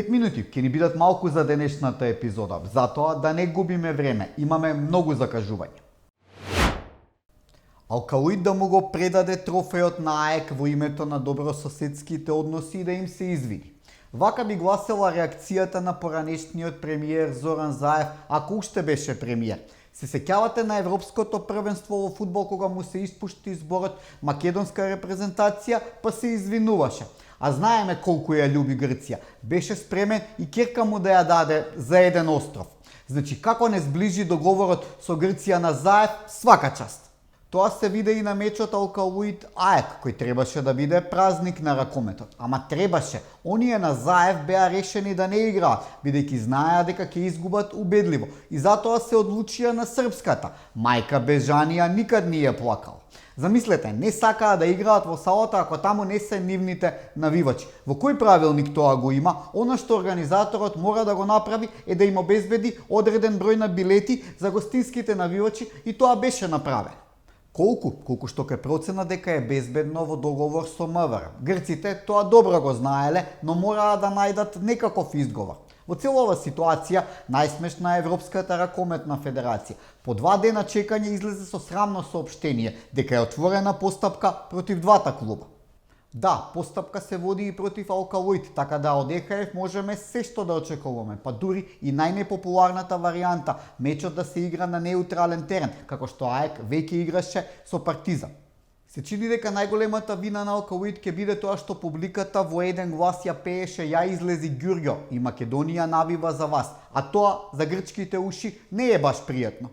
5 минути ќе ни бидат малку за денешната епизода, затоа да не губиме време, имаме многу закажување. Алкалоид да му го предаде трофеот на АЕК во името на добрососедските односи и да им се извини. Вака би гласела реакцијата на поранешниот премиер Зоран Заев, ако уште беше премиер. Се сеќавате на Европското првенство во фудбал кога му се испушти зборот македонска репрезентација, па се извинуваше. А знаеме колку ја љуби Грција. Беше спремен и ќерка му да ја даде за еден остров. Значи, како не сближи договорот со Грција на Заев, свака част. Тоа се виде и на мечот Алкалоид АЕК, кој требаше да биде празник на ракометот. Ама требаше. Оние на Заев беа решени да не играат, бидејќи знаеа дека ќе изгубат убедливо. И затоа се одлучија на српската. Мајка Бежанија никад не ја плакала. Замислете, не сакаа да играат во салата ако таму не се нивните навивачи. Во кој правилник тоа го има? Она што организаторот мора да го направи е да им обезбеди одреден број на билети за гостинските навивачи и тоа беше направено. Колку што ке процена дека е безбедно во договор со МВР. Грците тоа добро го знаеле, но мораа да најдат некаков изговор. Во целова ситуација, најсмешна е Европската ракометна федерација. По 2 дена чекање излезе со срамно соопштение дека е отворена постапка против двата клуба. Да, постапка се води и против Алкалоид, така да од ЕХФ можеме се што да очекуваме, па дури и најнепопуларната варијанта, мечот да се игра на неутрален терен, како што АЕК веќе играше со Партизан. Се чини дека најголемата вина на Алкалоид ќе биде тоа што публиката во еден глас ја пееше "Ја излези Ѓурѓо" и Македонија навива за вас, а тоа за грчките уши не е баш пријатно.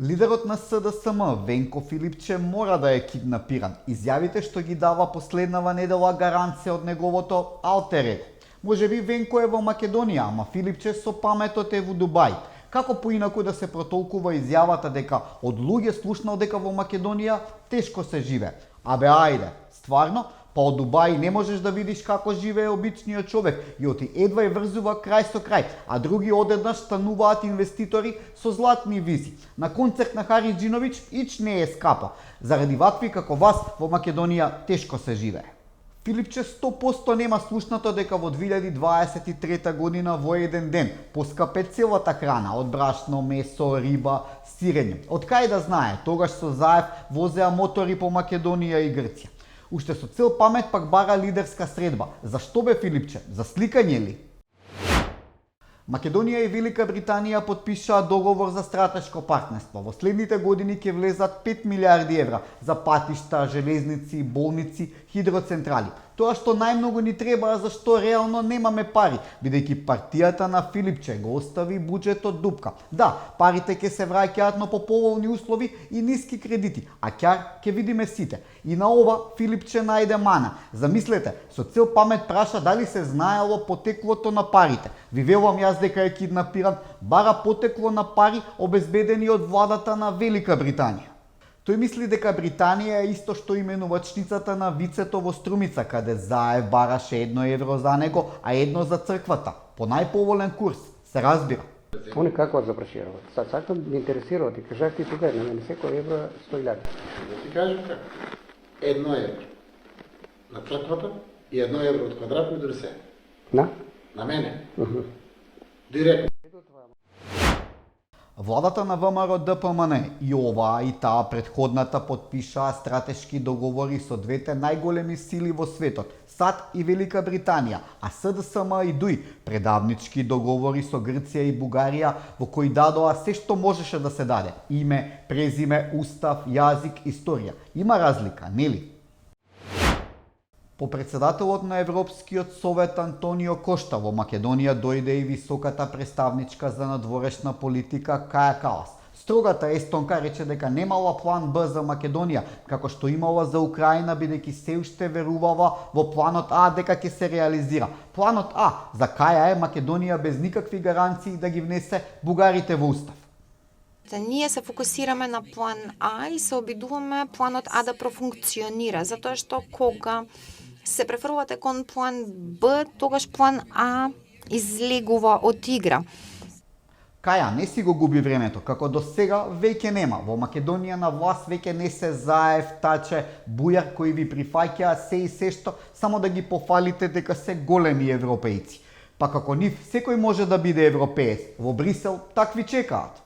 Лидерот на СДСМ, Венко Филипче, мора да е киднапиран. Изјавите што ги дава последнава недела гаранција од неговото алтер его. Можеби Венко е во Македонија, ама Филипче со паметот е во Дубај. Како поинаку да се протолкува изјавата дека од луѓе слушнал дека во Македонија тешко се живее? Абе ајде, стварно? Па од Дубај не можеш да видиш како живее обичниот човек и оти едва и врзува крај со крај, а други одеднаш стануваат инвеститори со златни визи. На концерт на Хари Џиновиќ ич не е скапа. Заради вакви како вас во Македонија тешко се живее. Филипче 100% нема слушнато дека во 2023 година во еден ден поскапе целата храна, од брашно, месо, риба, сирење. Од кај да знае, тогаш со Заев возеа мотори по Македонија и Грција. Уште со цел памет пак бара лидерска средба. Зашто бе Филипче? За сликање ли? Македонија и Велика Британија потпишаа договор за стратешко партнерство. Во следните години ќе влезат 5 милиарди евра за патишта, железници, болници, хидроцентрали. Тоа што најмногу ни треба, зашто реално немаме пари, бидејќи партијата на Филипче го остави буџетот дупка. Да, парите ќе се враќаат, но по поволни услови и ниски кредити, а ќар ќе видиме сите. И на ова Филипче најде мана. Замислете, со цел памет праша дали се знаело потеклото на парите. Ви велам јас дека е киднапиран, бара потекло на пари обезбедени од владата на Велика Британија. Тој мисли дека Британија е исто што именувачницата на вицето во Струмица, каде Заев бараше 1 евро за него, а 1 за црквата, по најповолен курс, се разбира. Они како да запрашуваат? Сакам да ме интересира, ти кажав ти тука, на мене секој евро 100.000. Да ти кажам како. 1 евро на црквата и 1 евро од квадрат ми донесе. На мене. Директно. Владата на ВМРО ДПМН и оваа и таа претходната потпишаа стратешки договори со двете најголеми сили во светот, САД и Велика Британија, а СДСМ и ДУИ предавнички договори со Грција и Бугарија во кои дадоа се што можеше да се даде: име, презиме, устав, јазик, историја. Има разлика, нели? По председателот на Европскиот совет Антонио Кошта во Македонија дојде и високата представничка за надворешна политика Каја Калас. Строгата естонка рече дека немала план Б за Македонија, како што имала за Украина, бидејќи се уште верувала во планот А дека ќе се реализира. Планот А за Каја е Македонија без никакви гаранции да ги внесе бугарите во устав. Ние се фокусираме на план А и се обидуваме планот А да профункционира, затоа што кога се префрлувате кон план Б, тогаш план А излегува од игра. Каја не си го губи времето, како до сега веќе нема. Во Македонија на власт веќе не се Заев, Таче, Бујар кои ви прифаќаа се и се што, само да ги пофалите дека се големи европејци. Па како нив секој може да биде европеец, во Брисел такви чекаат.